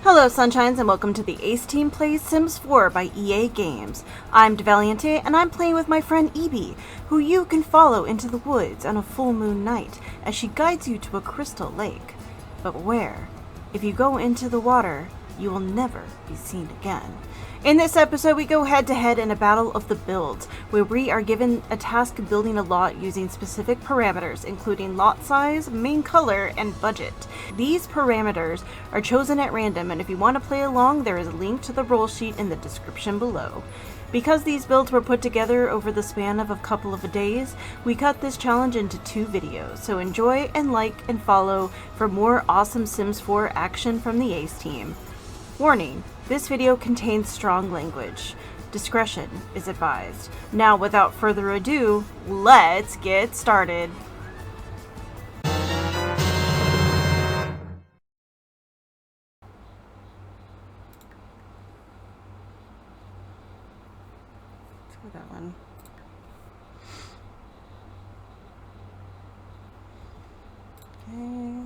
Hello, Sunshines, and welcome to the Ace Team Plays Sims 4 by EA Games. I'm DeValiente, and I'm playing with my friend Evie, who you can follow into the woods on a full moon night as she guides you to a crystal lake. But beware, if you go into the water, you will never be seen again. In this episode, we go head-to-head in a battle of the builds, where we are given a task of building a lot using specific parameters, including lot size, main color, and budget. These parameters are chosen at random, and if you want to play along, there is a link to the roll sheet in the description below. Because these builds were put together over the span of a couple of days, we cut this challenge into 2 videos, so enjoy and like and follow for more awesome Sims 4 action from the Ace team. Warning, this video contains strong language. Discretion is advised. Now, without further ado, let's get started. Let's go that one. Okay.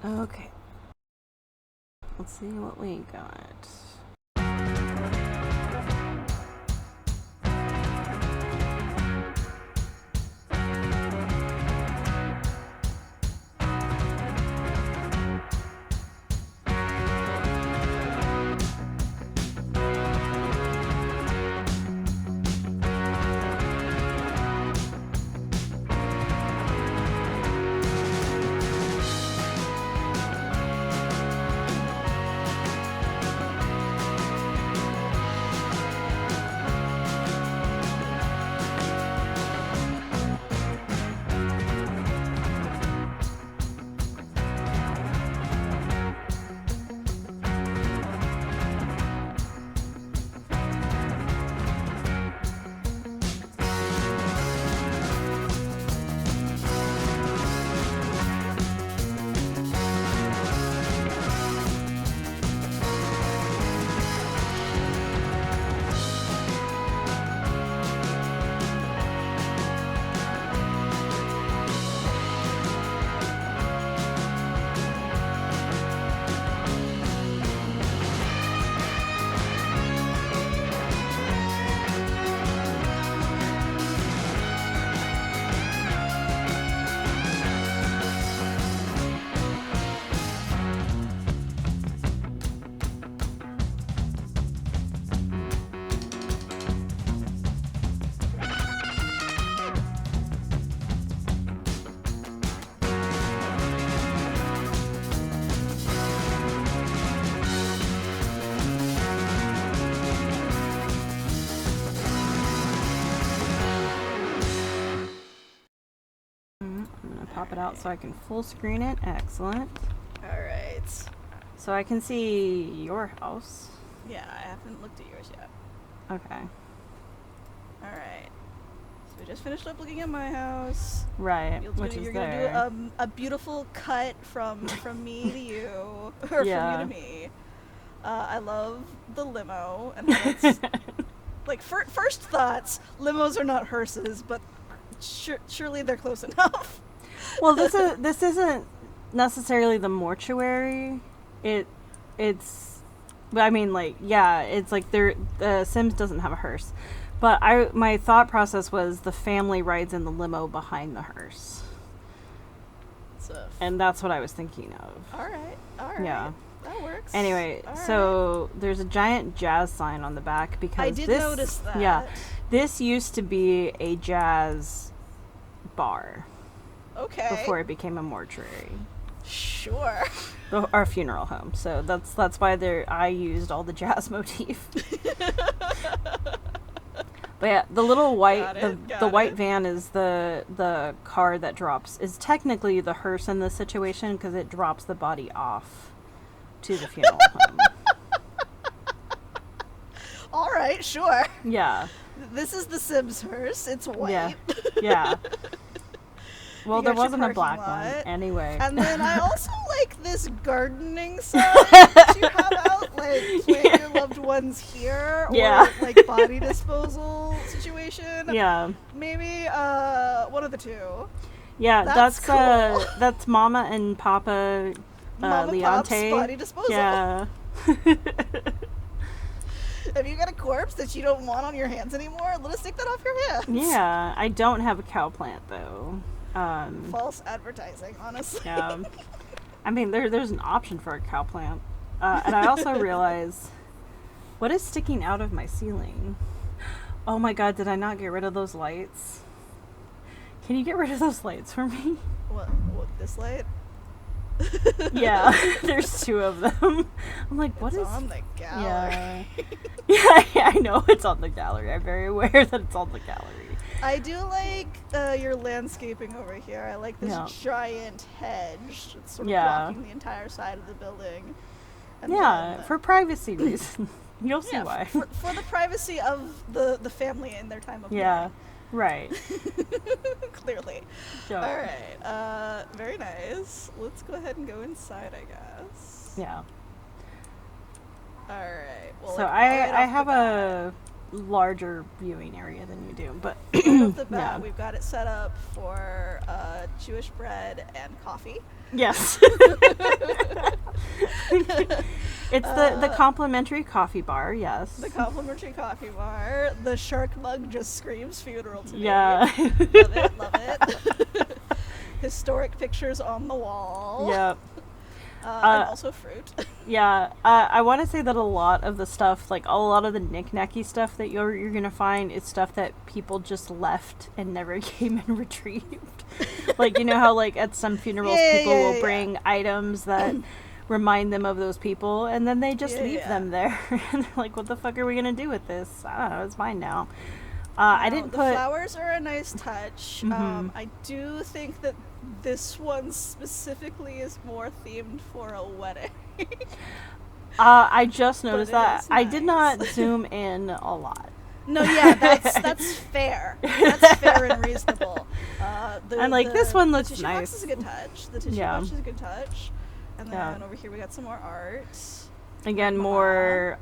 Okay. Let's see what we got. Pop it out so I can full screen it. Excellent. Alright. So I can see your house. Yeah, I haven't looked at yours yet. Okay. Alright. So we just finished up looking at my house. Right, You're which is gonna there. do a beautiful cut from me to you, or Yeah. from you to me. I love the limo, and it's like first thoughts. Limos are not hearses, but surely they're close enough. Well, this isn't necessarily the mortuary. It's I mean, like, yeah, it's like the Sims doesn't have a hearse. But my thought process was the family rides in the limo behind the hearse. And that's what I was thinking of. Alright. Yeah. That works. Anyway, All so there's a giant jazz sign on the back because I did notice that. Yeah, this used to be a jazz bar. Okay. Before it became a mortuary. Sure. Our funeral home. So that's why I used all the jazz motif. But yeah, the little white, Got the white it. van is the car that drops, is technically the hearse in this situation because it drops the body off to the funeral home. All right, sure. Yeah. This is the Sims hearse. It's white. Yeah. Yeah. Well, You there got your wasn't a parking black lot. one. Anyway. And then I also like this gardening sign that you have out, like plant your loved ones here, or Yeah. like body disposal situation. Yeah. Maybe one of the two. Yeah, That's cool. that's Mama and Papa Mom and Pop's Leonte. body disposal. Yeah. Have you got a corpse that you don't want on your hands anymore? Let us take that off your hands. Yeah, I don't have a cow plant though. False advertising, honestly. Yeah. I mean, there's an option for a cow plant. And I also realize, what is sticking out of my ceiling? Oh my god, did I not get rid of those lights? Can you get rid of those lights for me? What this light? Yeah, there's two of them. I'm like, what It's is... on the gallery. Yeah. Yeah, I know it's on the gallery. I'm very aware that it's on the gallery. I do like your landscaping over here. I like this Yeah. giant hedge. It's sort of Yeah. blocking the entire side of the building. And Yeah, then, for privacy reasons. You'll see yeah, why. For the privacy of the family in their time of Yeah, right. mourning. Clearly. Yeah. All right. Very nice. Let's go ahead and go inside, I guess. Yeah. All right. Well, So like, I right off have the bat- a larger viewing area than you do, but right off the bat, yeah. we've got it set up for Jewish bread and coffee. Yes. It's the complimentary coffee bar, yes. The complimentary coffee bar. The shark mug just screams funeral to me. Yeah. Love it, love it. Historic pictures on the wall. Yep. And also fruit. Yeah, I want to say that a lot of the stuff, like a lot of the knick-knacky stuff that you're gonna find is stuff that people just left and never came and retrieved. Like, you know how like at some funerals people will bring items that remind them of those people, and then they just leave them there. And they're like, what the fuck are we gonna do with this? I don't know, it's mine now. I didn't the put... flowers are a nice touch. Mhm. I do think that this one specifically is more themed for a wedding. I just noticed it that. is I did not nice. zoom in a lot. No, yeah, that's fair. That's fair and reasonable. I'm like, this one looks the tissue nice. box is a good touch. The tissue Yeah. box is a good touch. And then Yeah. over here we got some more art. Again, more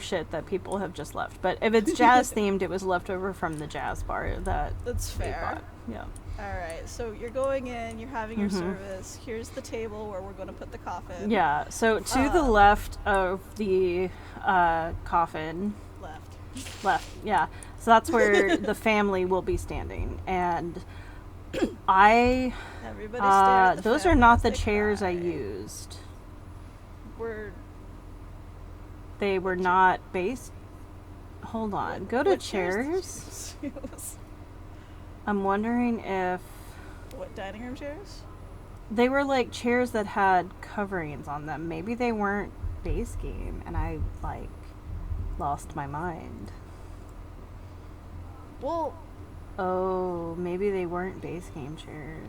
shit that people have just left. But if it's jazz themed, it was left over from the jazz bar that That's they fair. bought. Yeah. All right, so you're going in, you're having your service. Here's the table where we're going to put the coffin. Yeah. So to the left of the coffin, left. Yeah. So that's where the family will be standing, and Everybody stare at the those are family not as the they chairs I cry. used. They were not based. Hold on. Go to what chairs. did you use? I'm wondering if What, dining room chairs? they were like chairs that had coverings on them. Maybe they weren't base game, and I like lost my mind. Well, Oh, maybe they weren't base game chairs.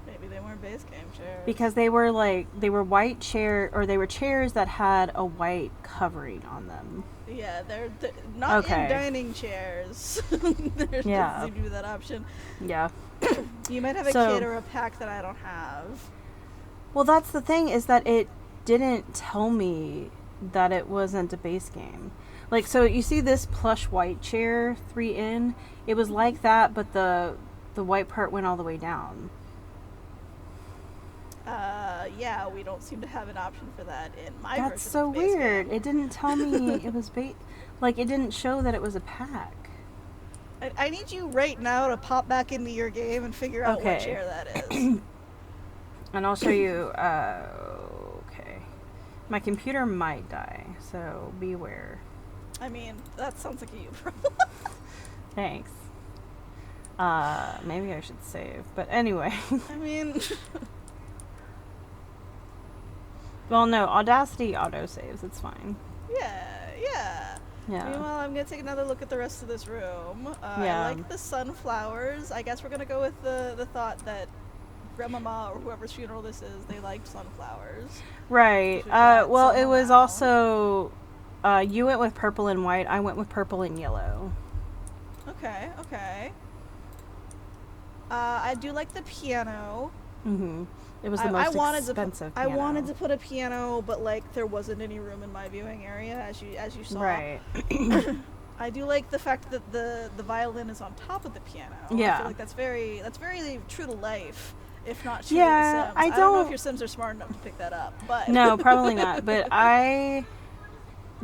maybe they weren't base game chairs. Because they were white they were chairs that had a white covering on them. Yeah, they're not Okay. in dining chairs. There Yeah. doesn't seem to be that option. Yeah. You might have a So- kit or a pack that I don't have. Well, that's the thing, is that it didn't tell me that it wasn't a base game. Like, so you see this plush white chair 3 in? It was like that, but the white part went all the way down. Yeah, we don't seem to have an option for that in my That's version so of base weird. game. It didn't tell me it was like, it didn't show that it was a pack. I need you right now to pop back into your game and figure out what Okay. chair that is. And I'll show you, okay. My computer might die, so beware. I mean, that sounds like a you problem. Thanks. Maybe I should save, but anyway. I mean, Well, no, Audacity auto-saves, it's fine. yeah. Yeah. Meanwhile, I'm gonna take another look at the rest of this room. Yeah. I like the sunflowers. I guess we're gonna go with the thought that Grandmama or whoever's funeral this is, they liked sunflowers. Right. We've got Well, some it was around. also, you went with purple and white. I went with purple and yellow. Okay, okay. I do like the piano. Mm-hmm. It was the most expensive I piano. wanted to put a piano, but like there wasn't any room in my viewing area, as you saw. Right. I do like the fact that the violin is on top of the piano. Yeah. I feel like that's very true to life, if not true Yeah, to the Sims. I don't know if don't- your Sims are smart enough to pick that up, but No, probably not. But I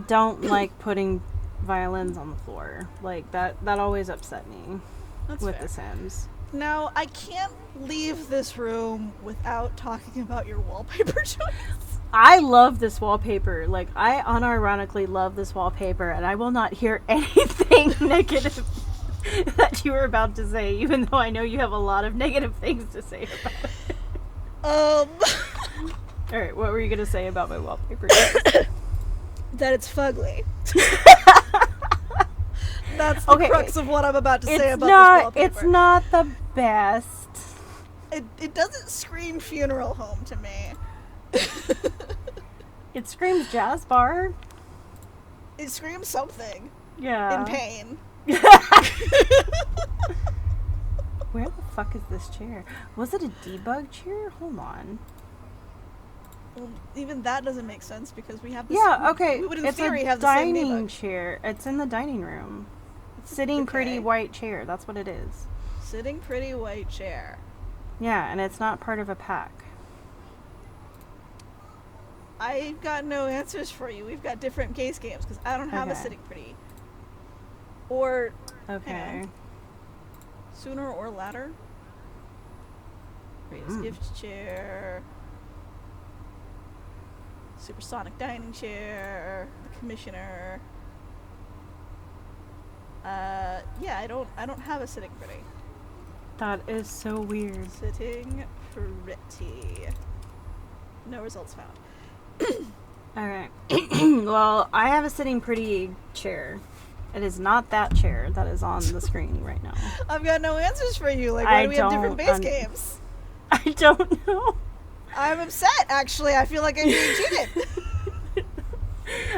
don't like putting violins on the floor. Like, that always upset me that's with fair. The Sims. Now, I can't leave this room without talking about your wallpaper choice. I love this wallpaper. Like, I unironically love this wallpaper, and I will not hear anything negative that you were about to say, even though I know you have a lot of negative things to say about it. Alright, what were you going to say about my wallpaper? That it's fugly. That's the Okay, crux of what I'm about to say about this wallpaper. It's not the best. It doesn't scream funeral home to me. It screams jazz bar. It screams something. Yeah. In pain. Where the fuck is this chair? Was it a debug chair? Hold on. Well, even that doesn't make sense because we have this. Yeah, okay. We would in It's theory a have the same dining debug. chair. It's in the dining room. Sitting pretty Okay. white chair. That's what it is. Sitting pretty white chair. Yeah, and it's not part of a pack. I've got no answers for you. We've got different case games because I don't have a Okay. sitting pretty. Or Okay. hang on. Sooner or latter. Greatest Mm. gift chair. Supersonic dining chair. The commissioner. Yeah, I don't have a sitting pretty. That is so weird. Sitting pretty. No results found. Alright. Well, I have a sitting pretty chair. It is not that chair that is on the screen right now. I've got no answers for you. Like, why I do we have different don't base games? I don't know. I'm upset, actually. I feel like I'm being cheated.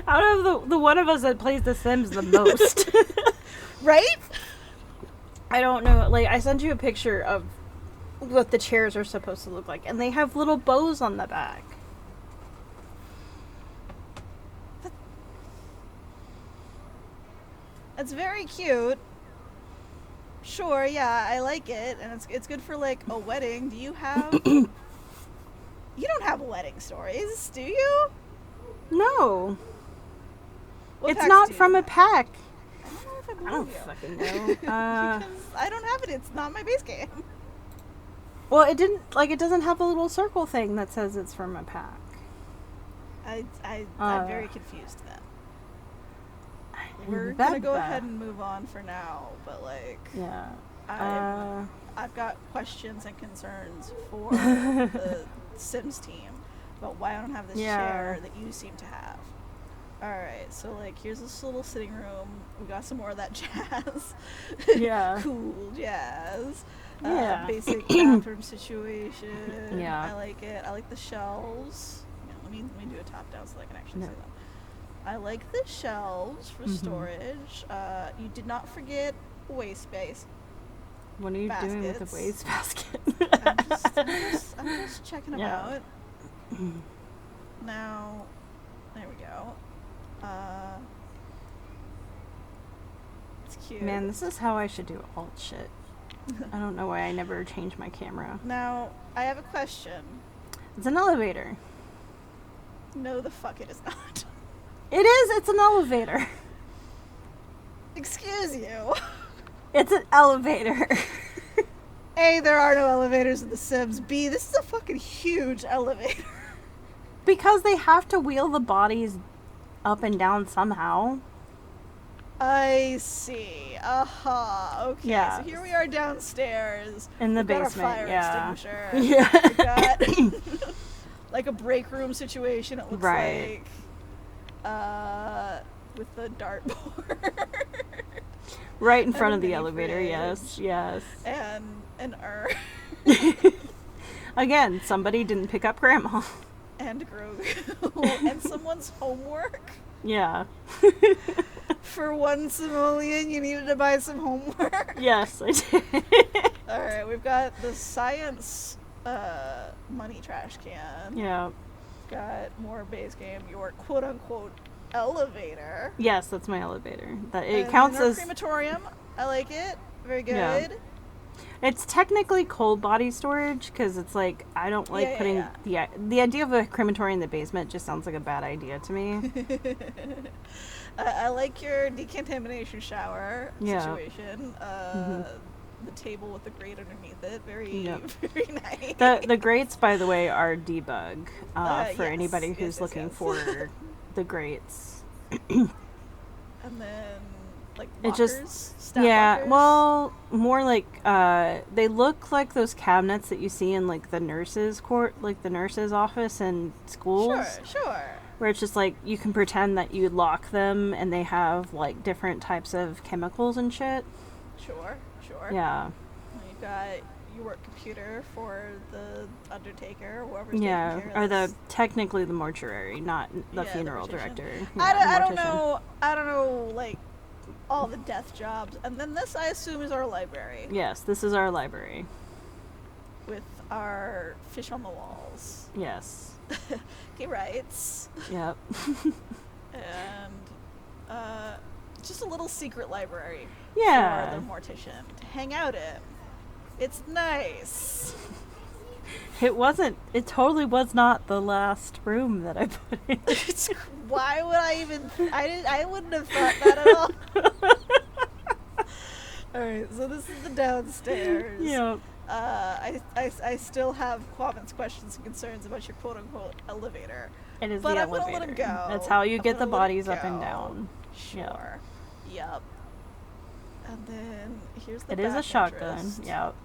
Out of the one of us that plays The Sims the most. Right? I don't know. Like, I sent you a picture of what the chairs are supposed to look like, and they have little bows on the back. It's very cute. Sure, yeah, I like it, and it's good for like a wedding. Do you have? You don't have wedding stories, do you? No. What It's packs not do you from a have? pack. I don't know if I I believe don't you. fucking know. Because I don't have it. It's not my base game. Well, it didn't, like, it doesn't have a little circle thing that says it's from a pack. I'm very confused then. We're gonna go ahead and move on for now, but like, Yeah. I've got questions and concerns for the Sims team about why I don't have this Yeah. chair that you seem to have. Alright, so like here's this little sitting room. We got some more of that jazz. Yeah. Cool jazz. Yeah. Basic bathroom situation. Yeah. I like it. I like the shelves. Yeah, let me do a top down so I can actually No. see them. I like the shelves for Mhm. storage. You did not forget waste space. What are you doing with the Baskets. waste basket? I'm just checking them Yeah. out. Now, there we go. It's cute. Man, this is how I should do alt shit. I don't know why I never changed my camera. Now, I have a question. It's an elevator. No, the fuck it is not. It is! It's an elevator. Excuse you. It's an elevator. A, there are no elevators in The Sims. B, this is a fucking huge elevator. Because they have to wheel the bodies up and down somehow. I see. Aha. Okay. Yeah. So here we are downstairs. In the We've got basement, our fire yeah. extinguisher. Yeah. We've got like a break room situation. It looks Right. like. with the dartboard. Right in front of the mini elevator, fridge. yes. And an urn. Again, somebody didn't pick up Grandma. And Grogu. And someone's homework. Yeah. For one simoleon, you needed to buy some homework. Yes, I did. Alright, we've got the science money trash can. Yeah. Got more base game, your quote-unquote elevator. Yes, that's my elevator. That it And counts our as crematorium. I like it. Very good. Yeah. It's technically cold body storage because it's like I don't like putting the idea of a crematorium in the basement just sounds like a bad idea to me. I like your decontamination shower Yeah. situation. The table with the grate underneath it, very very nice. The grates, by the way, are debug for yes, anybody who's yes, looking yes. for the grates. And then like It lockers, just staff lockers. well, more like they look like those cabinets that you see in like the nurses' like the nurses' office in schools. Sure. Where it's just like you can pretend that you lock them and they have like different types of chemicals and shit. Sure. Yeah. You've got your work computer for the undertaker, whoever's Yeah, taking care or of this. technically the mortuary, not the Yeah, funeral the mortician. director. I the don't mortician. I don't know, like, all the death jobs. And then this, I assume, is our library. Yes, this is our library. With our fish on the walls. Yes. He writes. Yep. And just a little secret library Yeah. for the mortician to hang out in. It's nice. It totally was not the last room that I put in. Why would I even... I wouldn't have thought that at all. Alright, so this is the downstairs. Yep. I still have Quavin's questions and concerns about your quote-unquote elevator. It is But the I'm elevator. gonna let him go. That's how you I'm get the gonna let him bodies up and go. down. Sure. Yep. And then here's the It is a back shotgun. entrance Yep.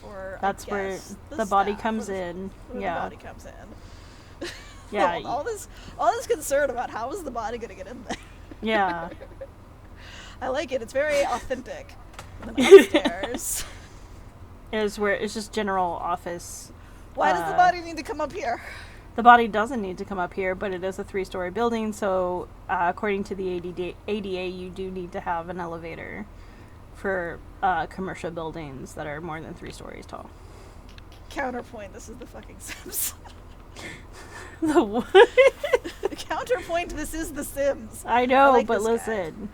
For, That's I where guess, the body staff, comes where in. where Yeah. the body comes in. Yeah. all this concern about how is the body gonna get in there. Yeah. I like it. It's very authentic. And then upstairs. Is where it's just general office. Why does the body need to come up here? The body doesn't need to come up here, but it is a 3-story building, so according to the ADA, you do need to have an elevator for commercial buildings that are more than 3 stories tall. Counterpoint, this is the fucking Sims. The what? Counterpoint, this is the Sims. I know, like but this guy. listen.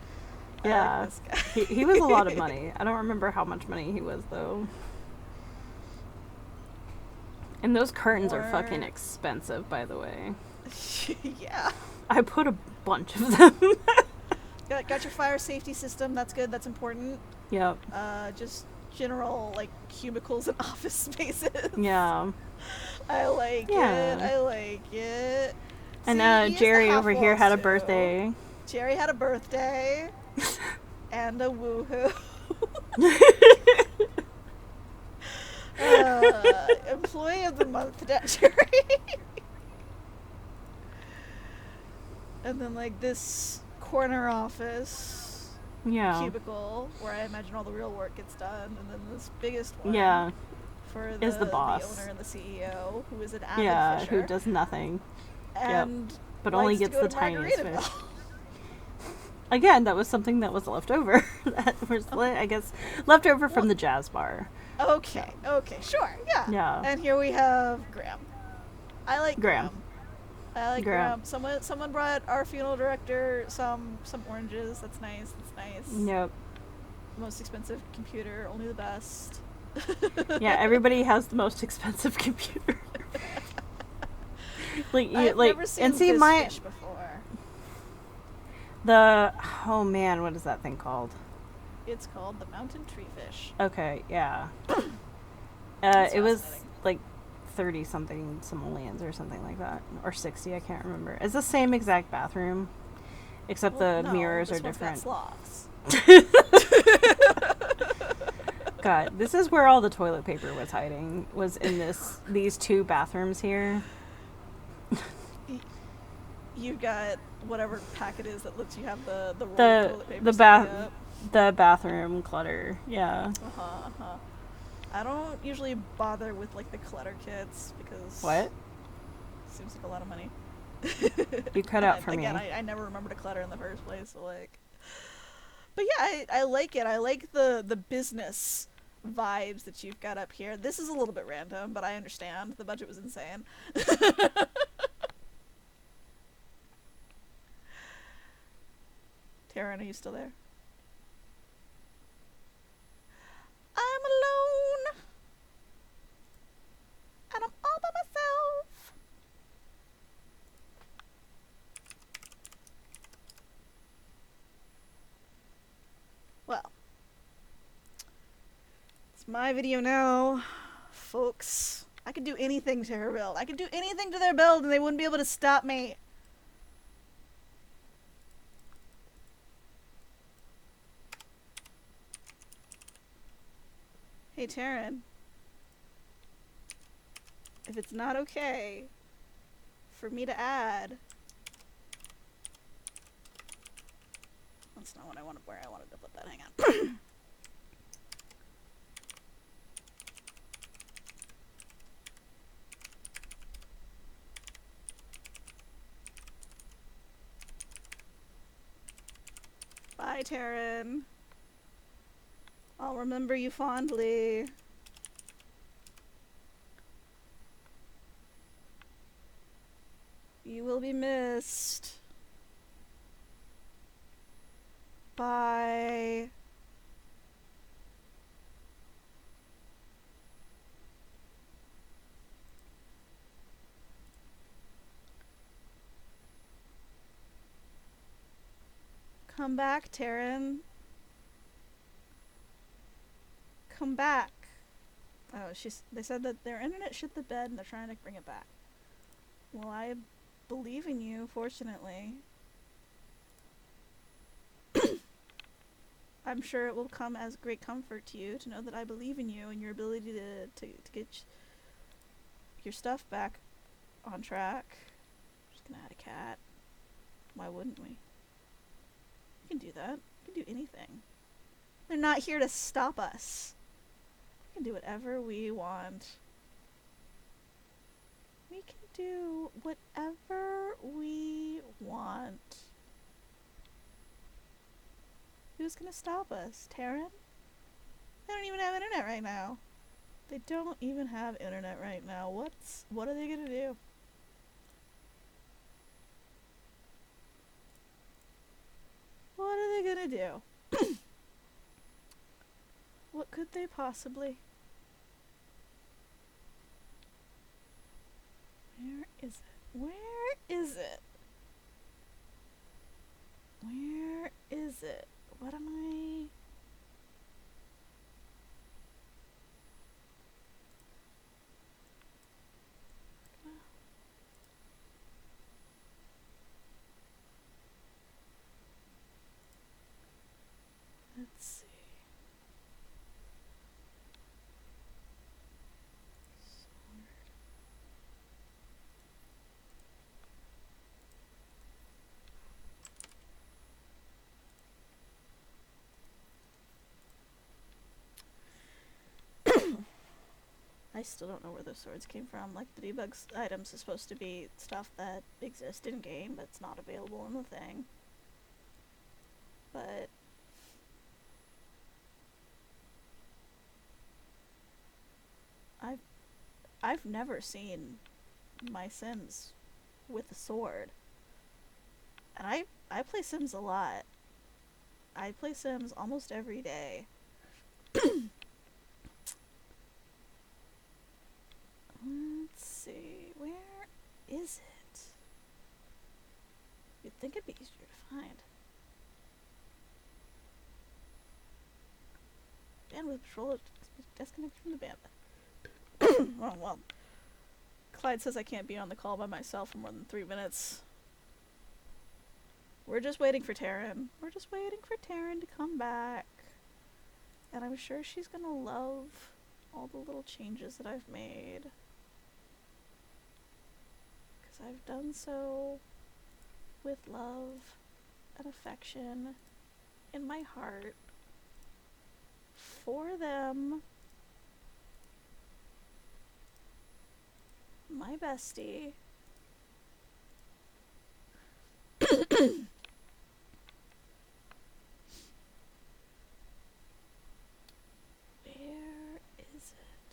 I Yeah. like this guy. He was a lot of money. I don't remember how much money he was, though. And those curtains are fucking expensive, by the way. Yeah. I put a bunch of them. Got your fire safety system. That's good. That's important. Yep. Just general, like, cubicles and office spaces. Yeah. I like Yeah. it. I like it. And See, he is the Jerry over here half-walls, had a too. birthday. Jerry had a birthday. And a woohoo. Employee of the month, Jerry. And then, like, this corner office Yeah. cubicle where I imagine all the real work gets done, and then this biggest one Yeah. for Is the boss. owner and the CEO, who is an avid Yeah, fisher, who does nothing. and But only likes to gets go the to tiniest Margaritaville. fish. Again, that was something that was left over. That was, I guess, left over from the jazz bar. Okay, sure, yeah. Yeah. And here we have Graham. I like Graham. I like Graham. Graham. Someone brought our funeral director some oranges. That's nice. Yep. Most expensive computer, only the best. Yeah, everybody has the most expensive computer. I've never seen and see this my fish before. oh man, what is that thing called? It's called the mountain tree fish. Okay, yeah. That's It was fascinating. like 30 something simoleons or something like that, or 60, I can't remember. It's the same exact bathroom, except Well, the no, mirrors this are one's got different. sloths. God, this is where all the toilet paper was hiding. Was in these 2 bathrooms here. You got whatever pack it is that lets you have the roll of The toilet paper the sticking bath up. the bathroom clutter. Yeah. Uh-huh. I don't usually bother with like the clutter kits because What? it seems like a lot of money. You cut out for Again, me. I never remember to clutter in the first place, so like. But yeah, I like it. I like the business vibes that you've got up here. This is a little bit random, but I understand. The budget was insane. Taryn, are you still there? I'm alone, and I'm all by myself. Well, it's my video now, folks. I could do anything to her build. I could do anything to their build, and they wouldn't be able to stop me. Hey, Taryn. If it's not okay for me to add... That's not what I wanted, where I wanted to put that. Hang on. Bye, Taryn. I'll remember you fondly. You will be missed. Bye. Come back, Taryn. Come back. Oh, they said that their internet shit the bed and they're trying to bring it back. Well, I believe in you, fortunately. I'm sure it will come as great comfort to you to know that I believe in you and your ability to get your stuff back on track. I'm just gonna add a cat. Why wouldn't we? We can do that. We can do anything. They're not here to stop us. We can do whatever we want. We can do whatever we want. Who's gonna stop us? Taryn? They don't even have internet right now. They don't even have internet right now. What are they gonna do? What are they gonna do? What could they possibly? Where is it? Where is it? Where is it? What am I? Let's see. I still don't know where those swords came from. Like, the debug items is supposed to be stuff that exists in game, but it's not available in the thing. But I've never seen my Sims with a sword. And I play Sims a lot. I play Sims almost every day. Let's see, where is it? You'd think it'd be easier to find. Bandwidth controller disconnected from the bandwidth. Oh, well. Clyde says I can't be on the call by myself for more than 3 minutes. We're just waiting for Taryn. We're just waiting for Taryn to come back. And I'm sure she's gonna love all the little changes that I've made. Because I've done so with love and affection in my heart for them, my bestie. Where is it?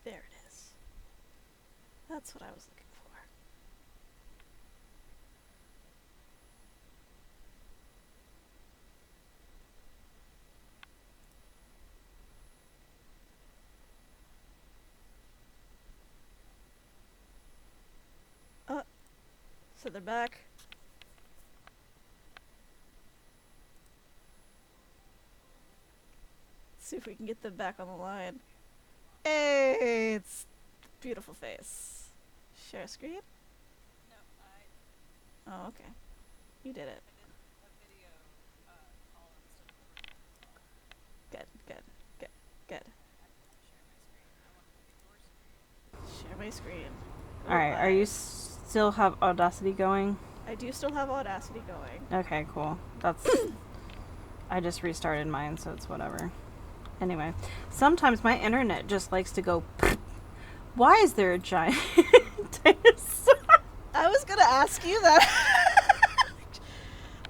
There it is. That's what I was looking for. So they're back. Let's see if we can get them back on the line. Hey, it's beautiful face. Share screen? No, Oh, okay. You did it. I did a video call and stuff. Good, good, good, good. I want to look at your screen. I want to look at your screen. Share my screen. Alright, are you still have Audacity going? I do still have Audacity going. Okay, cool. That's... I just restarted mine, so it's whatever. Anyway, sometimes my internet just likes to go... Why is there a giant dinosaur? I was gonna ask you that.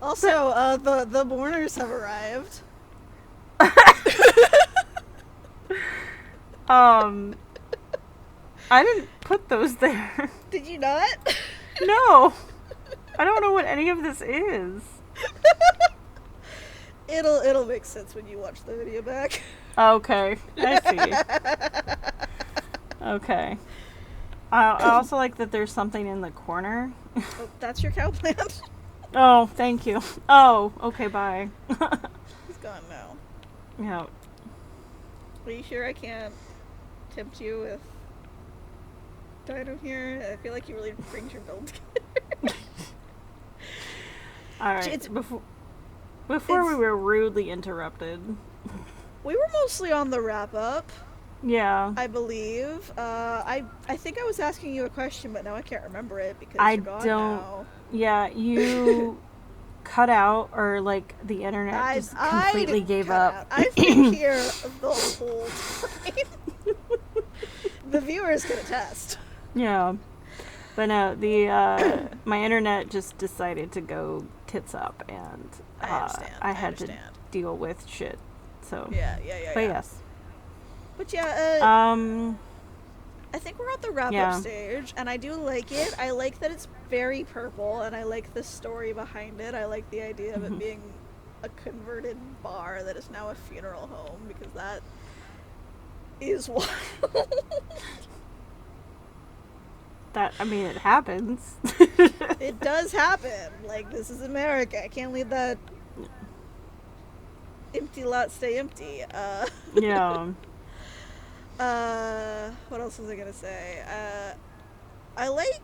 Also, the mourners have arrived. I didn't put those there. Did you not? No. I don't know what any of this is. It'll make sense when you watch the video back. Okay, I see. Okay. I also like that there's something in the corner. Oh, that's your cow plant. Oh, thank you. Oh, okay, bye. He's gone now. Yeah. Are you sure I can't tempt you with Dino here? I feel like he really brings your build together. Alright, before we were rudely interrupted. We were mostly on the wrap-up, Yeah. I believe. I think I was asking you a question, but now I can't remember it because I you're gone don't... now. Yeah, you cut out, or like the internet just completely gave up. I've been here the whole time. The viewers can attest. Yeah. But no, my internet just decided to go tits up, and I had to deal with shit. So Yeah. But yes. But yeah, I think we're at the wrap-up stage, and I do like it. I like that it's very purple, and I like the story behind it. I like the idea of it being a converted bar that is now a funeral home, because that is wild. It happens. It does happen. Like, this is America. I can't leave that empty lot stay empty. Yeah. What else was I gonna say? I like...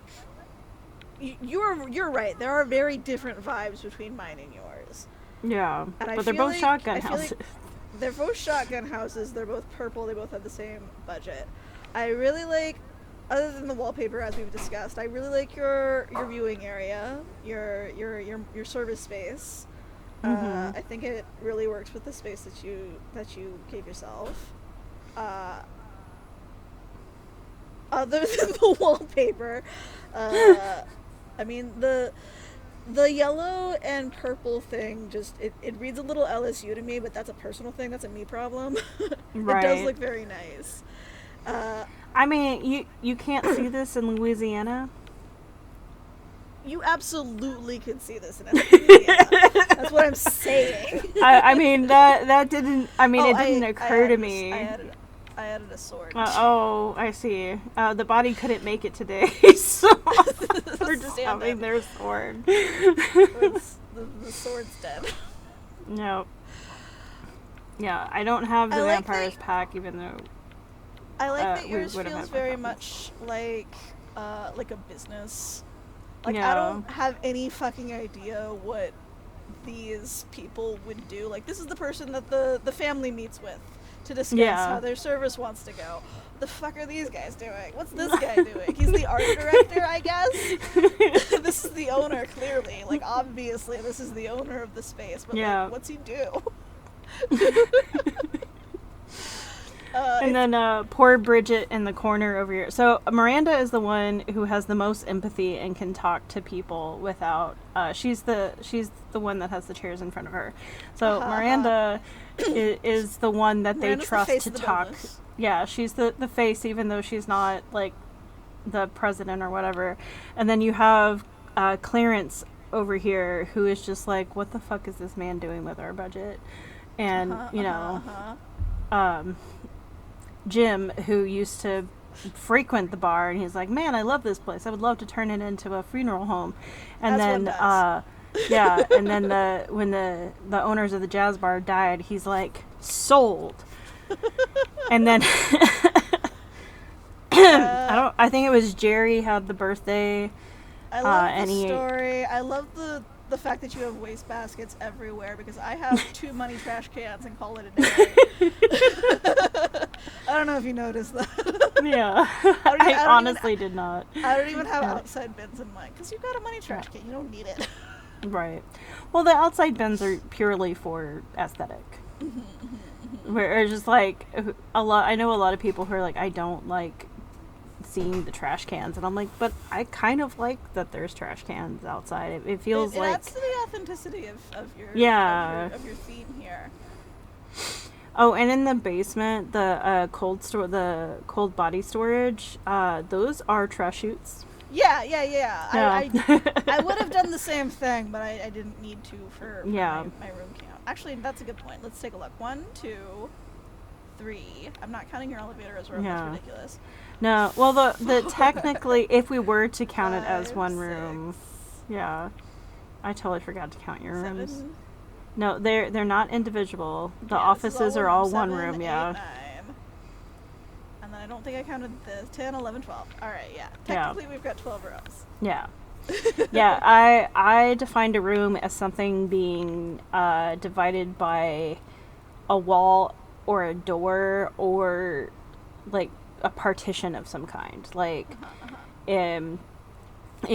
You're right. There are very different vibes between mine and yours. Yeah. And But they're both shotgun houses. They're both shotgun houses. They're both purple. They both have the same budget. I really like, other than the wallpaper as we've discussed, I really like your viewing area, your service space. I think it really works with the space that you gave yourself. Other than the wallpaper, I mean the yellow and purple thing just it reads a little LSU to me, but that's a personal thing. That's a me problem. Right. It does look very nice. You can't see this in Louisiana. You absolutely could see this in Louisiana. That's what I'm saying. That didn't. It didn't occur to me. I added a sword. Oh, I see. The body couldn't make it today, so we're just having their sword. The sword's dead. No. Yeah, I don't have the like Vampires pack, even though. I like that yours feels very much like a business. Like, I don't have any fucking idea what these people would do. Like, this is the person that the family meets with to discuss Yeah. how their service wants to go. What the fuck are these guys doing? What's this guy doing? He's the art director, I guess? This is the owner, clearly. Like, obviously, this is the owner of the space. But, Yeah. like, what's he do? And then poor Bridget in the corner over here. So Miranda is the one who has the most empathy and can talk to people without. She's the one that has the chairs in front of her. So Miranda is the one that they Miranda's the trust face to of the talk. business. Yeah, she's the face, even though she's not like the president or whatever. And then you have Clarence over here, who is just like, what the fuck is this man doing with our budget? And Jim, who used to frequent the bar, and he's like, man, I love this place. I would love to turn it into a funeral home. And As one then, does. yeah, and then when the owners of the jazz bar died, he's like, sold. And then, I think it was Jerry had the birthday. I love and the he- story. I love the fact that you have waste baskets everywhere, because I have 2 money trash cans and call it a day. I don't know if you noticed that. Yeah. I I don't honestly did not. I don't even have Yeah. outside bins in mine, because you've got a money trash can. You don't need it. Right. Well, the outside bins are purely for aesthetic. Where it's just like I know a lot of people who are like, I don't like seeing the trash cans, and I'm like, but I kind of like that there's trash cans outside. It feels It like adds to the authenticity of your Yeah. of your theme here. Oh, and in the basement, the cold body storage, those are trash chutes. Yeah. Yeah. I would have done the same thing, but I didn't need to for Yeah. my room count. Actually, that's a good point. Let's take a look. 1, 2, 3. I'm not counting your elevator as room. Yeah. That's ridiculous. No, well, the technically, if we were to count it as 5, one room, 6, yeah, I totally forgot to count your rooms. 7. No, they're not individual. The Yeah, this is offices are all one 7, room. 8, Yeah. 9. And then I don't think I counted this. 10, 11, 12. All right, yeah. Technically, we've got 12 rooms. Yeah. Yeah, I defined a room as something being divided by a wall or a door or like a partition of some kind. Like in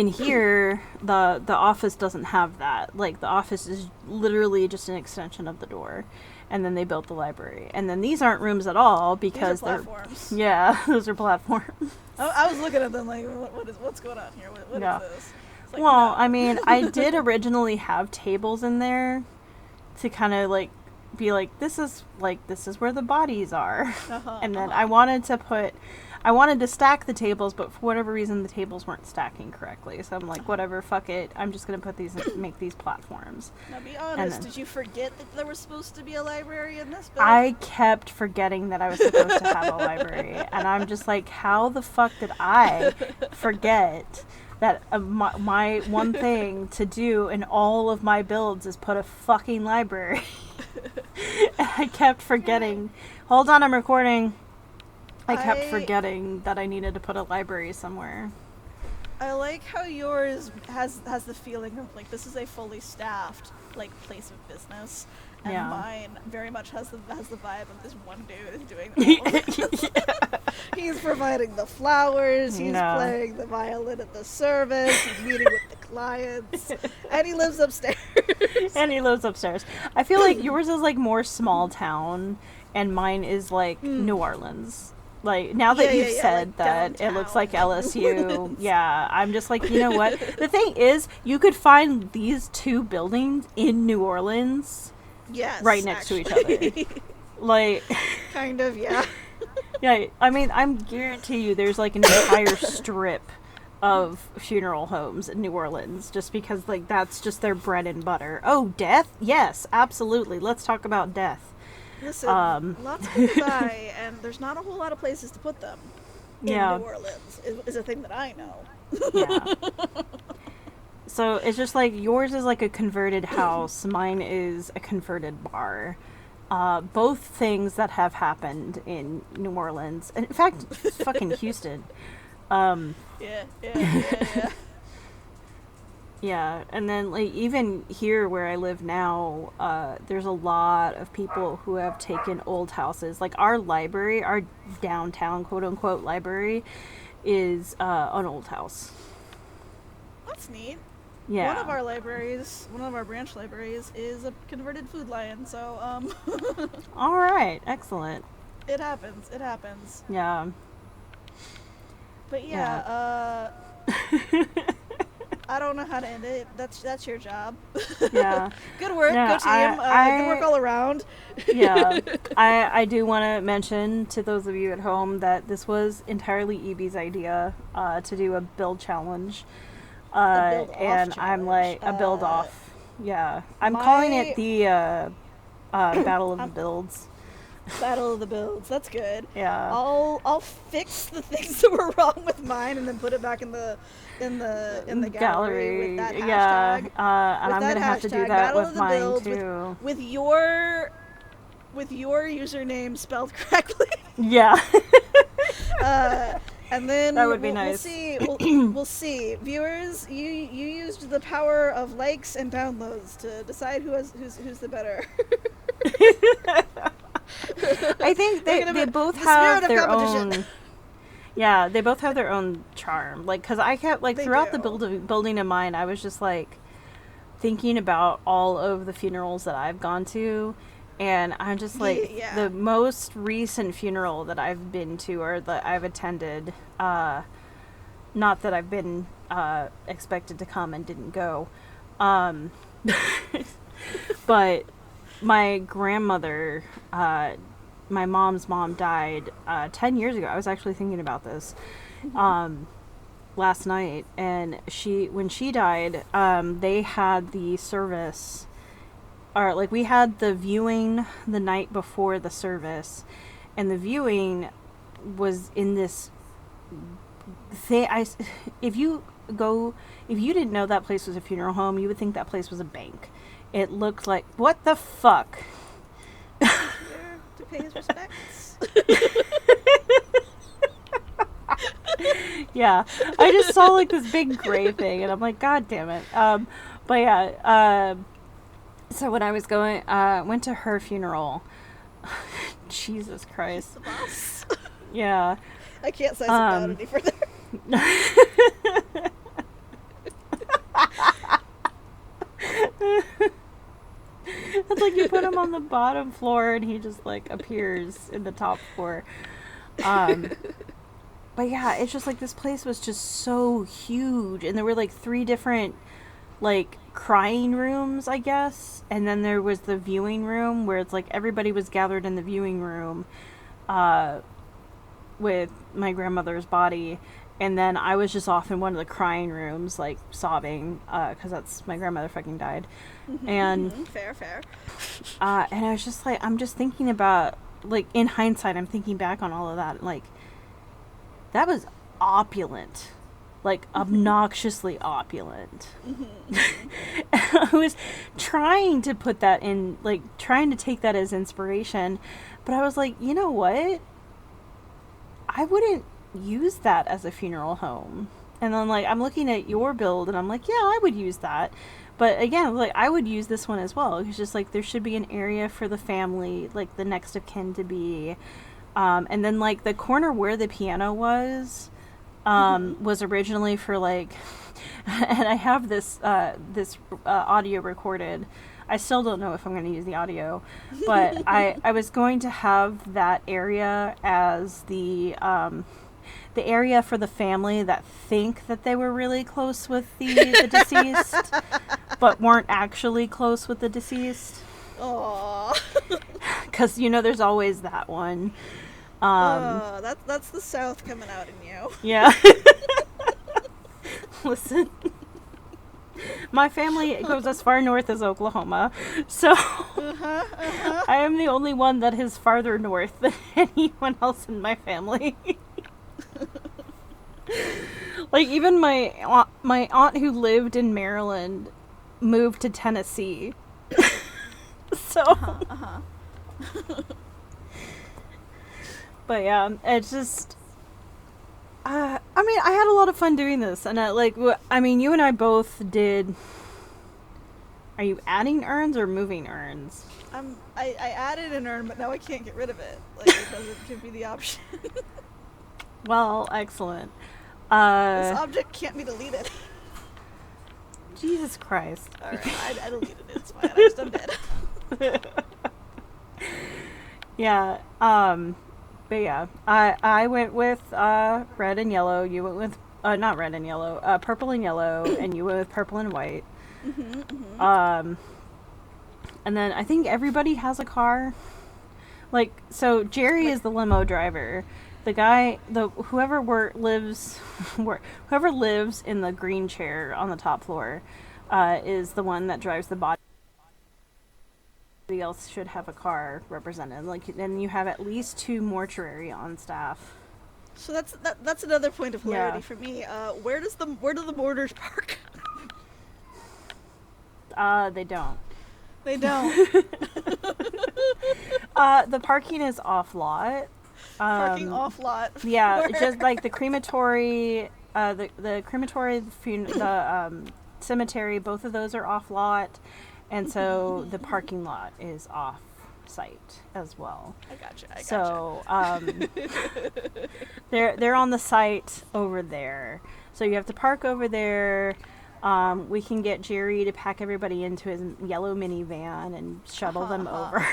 here the office doesn't have that. Like the office is literally just an extension of the door. And then they built the library. And then these aren't rooms at all because These are they're platforms. yeah, those are platforms. I was looking at them like, what's going on here? What Yeah. is this? It's like, Well, no. I mean, I did originally have tables in there to kind of like be like, this is where the bodies are. And then I wanted to stack the tables, but for whatever reason the tables weren't stacking correctly. So I'm like, whatever, fuck it. I'm just going to put these make these platforms. Now be honest, then- did you forget that there was supposed to be a library in this building? I kept forgetting that I was supposed to have a library, and I'm just like, how the fuck did I forget that my one thing to do in all of my builds is put a fucking library? And I kept forgetting. Hold on, I'm recording. I kept forgetting that I needed to put a library somewhere. I like how yours has the feeling of like this is a fully staffed like place of business, and Yeah. mine very much has the vibe of this one dude is doing all of this. He's providing the flowers, he's No. playing the violin at the service, he's meeting with the clients, and he lives upstairs. And he lives upstairs. I feel like yours is like more small town, and mine is like New Orleans. Like, now that you've said like that it looks like downtown New LSU, Orleans. yeah, I'm just like, you know what? The thing is, you could find these two buildings in New Orleans Yes, right next to each other. actually. Like, Kind of, yeah. yeah, I mean, I'm guarantee you there's like an entire strip of funeral homes in New Orleans just because, like, that's just their bread and butter. Oh, death? Yes, absolutely. Let's talk about death. Listen, Um, lots of people die, and there's not a whole lot of places to put them. In Yeah. New Orleans is a thing that I know. Yeah. So it's just like yours is like a converted house, mine is a converted bar. Both things that have happened in New Orleans. In fact, fucking Houston. Yeah. Yeah, and then like even here where I live now, there's a lot of people who have taken old houses. Like our library, our downtown quote unquote library, is an old house. That's neat. Yeah. One of our branch libraries, is a converted Food Lion. So All right, excellent. it happens. It happens. Yeah. But I don't know how to end it. That's your job. Yeah. Good work, Yeah, good team. Good work all around. Yeah. I do want to mention to those of you at home that this was entirely Evie's idea to do a build challenge. And I'm like, a build off. Yeah. I'm calling it the Battle of the Builds. Battle of the Builds. That's good. Yeah. I'll fix the things that were wrong with mine and then put it back in the gallery with that hashtag. Yeah. And I'm gonna have to do that Battle with of the mine Builds too. with your username spelled correctly. Yeah. And then that would be nice. We'll see. Viewers, you used the power of likes and downloads to decide who's the better. I think they both have their own. Yeah, they both have their own charm. Like, cause I kept like throughout the building of mine, I was just like thinking about all of the funerals that I've gone to, and I'm just like the most recent funeral that I've been to or that I've attended. Not that I've been expected to come and didn't go, but my grandmother, my mom's mom died 10 years ago. I was actually thinking about this last night, and when she died, they had the service, or like we had the viewing the night before the service, and the viewing was in this thing. If you didn't know that place was a funeral home, you would think that place was a bank. It looked like, what the fuck? Here to pay his respects. Yeah, I just saw like this big gray thing, and I'm like, God damn it. But yeah, so when I was went to her funeral. Jesus Christ. The boss. Yeah. I can't size it down any further. It's like you put him on the bottom floor and he just like appears in the top floor. But yeah, it's just like this place was just so huge, and there were like 3 different like crying rooms, I guess, and then there was the viewing room where it's like everybody was gathered in the viewing room with my grandmother's body, and then I was just off in one of the crying rooms like sobbing because that's my grandmother fucking died. And fair and I was just like, I'm just thinking about, like, in hindsight, I'm thinking back on all of that, like, that was opulent, like obnoxiously opulent. I was trying to put that in, like, trying to take that as inspiration, but I was like, you know what, I wouldn't use that as a funeral home. And then like I'm looking at your build and I'm like, yeah, I would use that. But again, like I would use this one as well. It's just like there should be an area for the family, like the next of kin to be. And then like the corner where the piano was originally for like, and I have this audio recorded. I still don't know if I'm going to use the audio, but I was going to have that area as the area for the family that think that they were really close with the deceased, but weren't actually close with the deceased. Aww. Because, you know, there's always that one. That's the South coming out in you. Yeah. Listen. My family goes as far north as Oklahoma, so I am the only one that is farther north than anyone else in my family. Like, even my aunt who lived in Maryland moved to Tennessee. So, but yeah, it's just, I mean, I had a lot of fun doing this, and I mean, you and I both did. Are you adding urns or moving urns? I added an urn, but now I can't get rid of it. Like, it doesn't give me the option. Well, excellent. This object can't be deleted. Jesus Christ. Alright, I deleted it. It's fine. I just undid. Yeah. But yeah, I went with red and yellow. You went with not red and yellow, purple and yellow, and you went with purple and white. And then I think everybody has a car. Like, so Jerry is the limo driver. The guy, whoever lives in the green chair on the top floor, is the one that drives the body. Everybody else should have a car represented. Like, and you have at least 2 mortuary on staff. So that's another point of hilarity Yeah. for me. Where do the mortars park? They don't. They don't. The parking is off lot. Parking off lot. Yeah, Where- just like the crematory, the crematory, the cemetery, both of those are off lot, and so the parking lot is off site as well. I gotcha. So they're on the site over there. So you have to park over there. We can get Jerry to pack everybody into his yellow minivan and shuttle them over.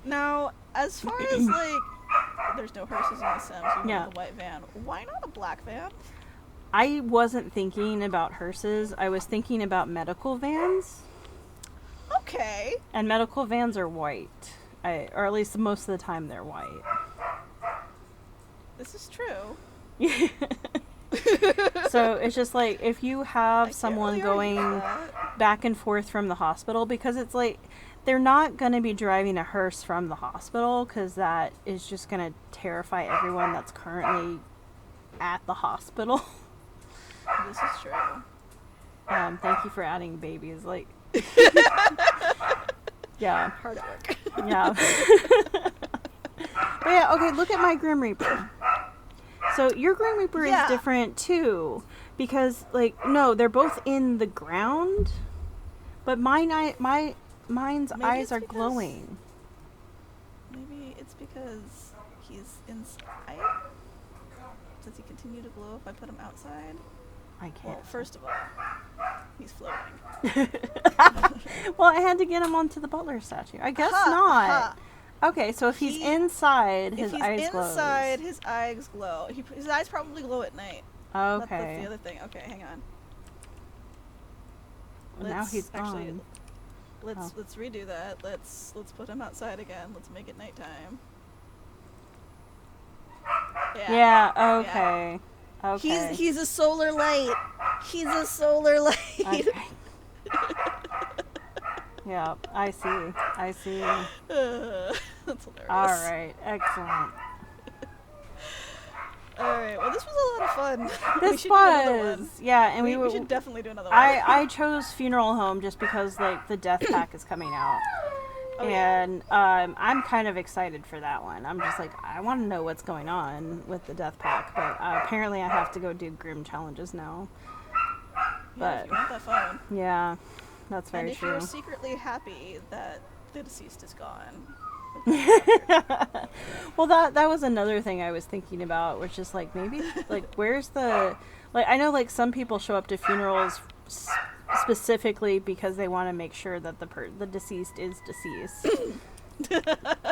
Now, as far as like, there's no hearses in the Sims. You Yeah. have the white van. Why not a black van? I wasn't thinking about hearses. I was thinking about medical vans. Okay. And medical vans are white. Or at least most of the time they're white. This is true. So it's just like if you I have can't someone really argue going that. back and forth from the hospital, because it's like they're not going to be driving a hearse from the hospital, because that is just going to terrify everyone that's currently at the hospital. This is true. Thank you for adding babies. Like, yeah. Hard at work. Yeah. But yeah, okay, look at my Grim Reaper. So your Grim Reaper Yeah. is different too, because like no, they're both in the ground, but mine's Maybe eyes it's are because- glowing. Maybe it's because he's inside. Does he continue to glow if I put him outside? I can't. Well, first of all, he's floating. Well, I had to get him onto the butler statue. I guess Ha, not. ha. Okay, so if he's He- inside, his If he's eyes inside, his eyes glow. His eyes probably glow at night. glows. That's Okay. the other thing. Okay, hang on. Well, now he's actually gone. let's redo that. Let's put him outside again. Let's make it nighttime. Yeah. Okay. Okay. He's a solar light. He's a solar light. Okay. Yeah, I see. I see. That's hilarious. All right, excellent. All right. Well, this was a lot of fun. We This should do another one. was, yeah, and We we should definitely do another one. I chose funeral home just because like the death pack is coming out, Oh, yeah. and I'm kind of excited for that one. I'm just like I want to know what's going on with the death pack, but apparently I have to go do grim challenges now. Yeah, if you want that fun. Yeah, that's And very if true. you're secretly happy that the deceased is gone. Well, that was another thing I was thinking about, which is like maybe like where's the like I know like some people show up to funerals specifically because they want to make sure that the deceased is deceased.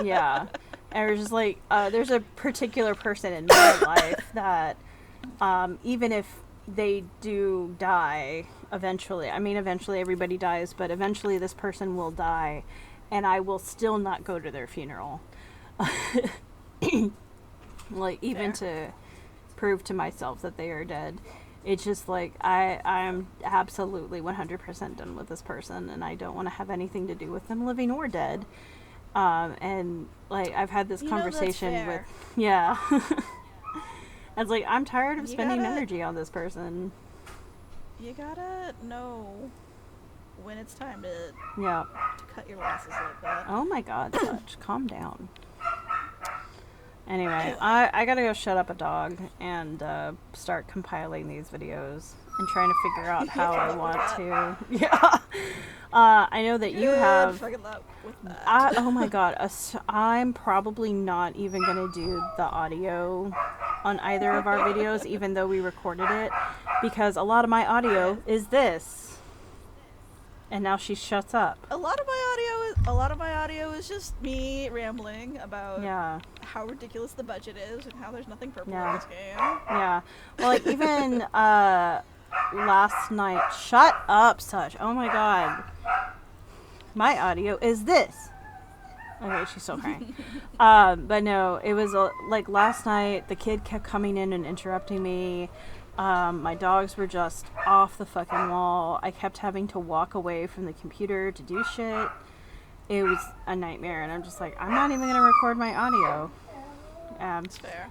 Yeah, and we're just like there's a particular person in my life that even if they do die eventually, I mean eventually everybody dies, but eventually this person will die, and I will still not go to their funeral. Like even to prove to myself that they are dead. It's just like I'm absolutely 100% done with this person, and I don't want to have anything to do with them, living or dead. And like I've had this You know that's conversation with fair. yeah. It's like I'm tired of You spending gotta- energy on this person. You gotta know when it's time to Yeah. cut your losses like that. Oh my God, Such calm down. Anyway, I gotta go shut up a dog and start compiling these videos and trying to figure out how I want to. Yeah. I know that you have. Fucking luck with that. Oh my god, I'm probably not even gonna do the audio on either of our videos, even though we recorded it, because a lot of my audio is this. And now she shuts up. A lot of my audio is just me rambling about how ridiculous the budget is and how there's nothing purple in this game. Yeah. Well, like even last night. Shut up, Such. Oh my god. My audio is this. Okay, she's still crying. But no, it was like last night. The kid kept coming in and interrupting me. My dogs were just off the fucking wall. I kept having to walk away from the computer to do shit. It was a nightmare, and I'm just like, I'm not even gonna record my audio. It's fair.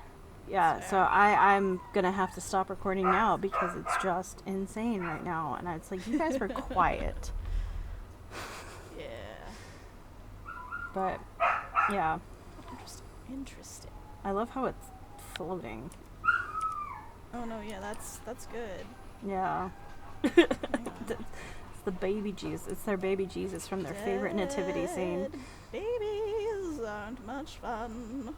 Yeah, It's so fair. I'm gonna have to stop recording now because it's just insane right now. And it's like, you guys were quiet. Yeah. But yeah, Interesting. I love how it's floating. Oh no, yeah, that's good. Yeah. It's the baby Jesus. It's their baby Jesus from their favorite nativity scene. Dead babies aren't much fun.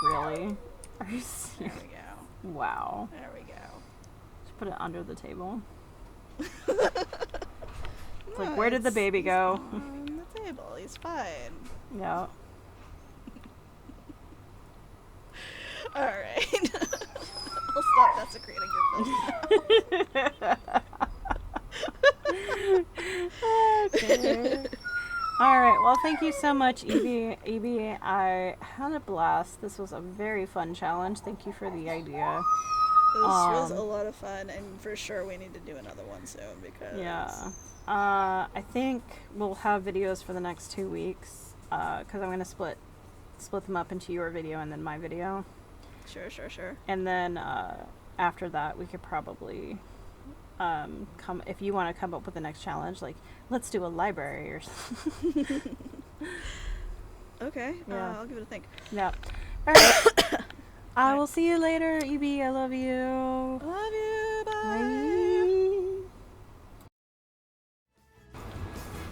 Really? Are you There serious? we go. Wow. There we go. Just put it under the table. It's like, where did the baby go? On the table. He's fine. Yeah. All right. I'll stop desecrating your place now. Okay. All right. Well, thank you so much, Evie. I had a blast. This was a very fun challenge. Thank you for the idea. This was a lot of fun, and for sure we need to do another one soon because Yeah. I think we'll have videos for the next 2 weeks because I'm gonna split them up into your video and then my video. Sure. And then after that, we could probably come if you want to come up with the next challenge. Like, let's do a library or something. Okay. Yeah. I'll give it a think. Yeah. All right. I will see you later, EB. I love you. Love you. Bye. Bye.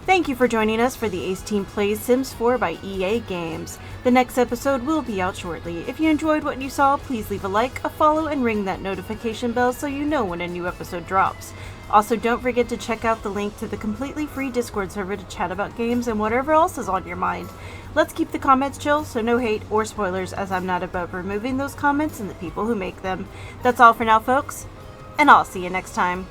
Thank you for joining us for the Ace Team Plays Sims 4 by EA Games. The next episode will be out shortly. If you enjoyed what you saw, please leave a like, a follow, and ring that notification bell so you know when a new episode drops. Also, don't forget to check out the link to the completely free Discord server to chat about games and whatever else is on your mind. Let's keep the comments chill, so no hate or spoilers, as I'm not above removing those comments and the people who make them. That's all for now, folks, and I'll see you next time.